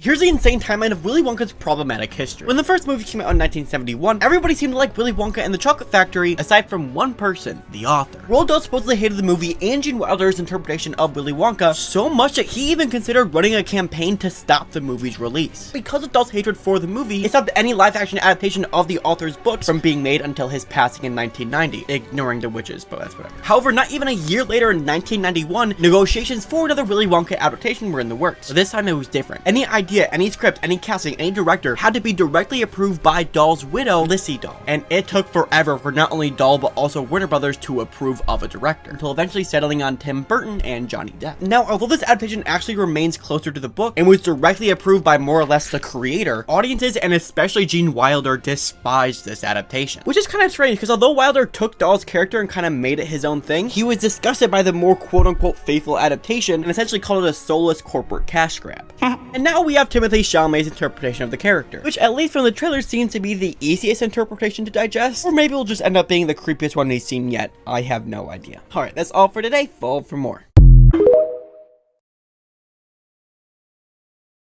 Here's the insane timeline of Willy Wonka's problematic history. When the first movie came out in 1971, everybody seemed to like Willy Wonka and the Chocolate Factory, aside from one person, the author. Roald Dahl supposedly hated the movie and Gene Wilder's interpretation of Willy Wonka so much that he even considered running a campaign to stop the movie's release. Because of Dahl's hatred for the movie, it stopped any live-action adaptation of the author's books from being made until his passing in 1990, ignoring the witches, but that's whatever. However, not even a year later in 1991, negotiations for another Willy Wonka adaptation were in the works. But this time it was different. Any idea, any script, any casting, any director had to be directly approved by Dahl's widow, Lissy Dahl. And it took forever for not only Dahl but also Warner Brothers to approve of a director, until eventually settling on Tim Burton and Johnny Depp. Now, although this adaptation actually remains closer to the book and was directly approved by more or less the creator, audiences and especially Gene Wilder despised this adaptation. Which is kind of strange, because although Wilder took Dahl's character and kind of made it his own thing, he was disgusted by the more quote-unquote faithful adaptation and essentially called it a soulless corporate cash grab. And now we have Timothée Chalamet's interpretation of the character, which at least from the trailer seems to be the easiest interpretation to digest, or maybe will just end up being the creepiest one he's seen yet. I have no idea. Alright, that's all for today. Follow for more.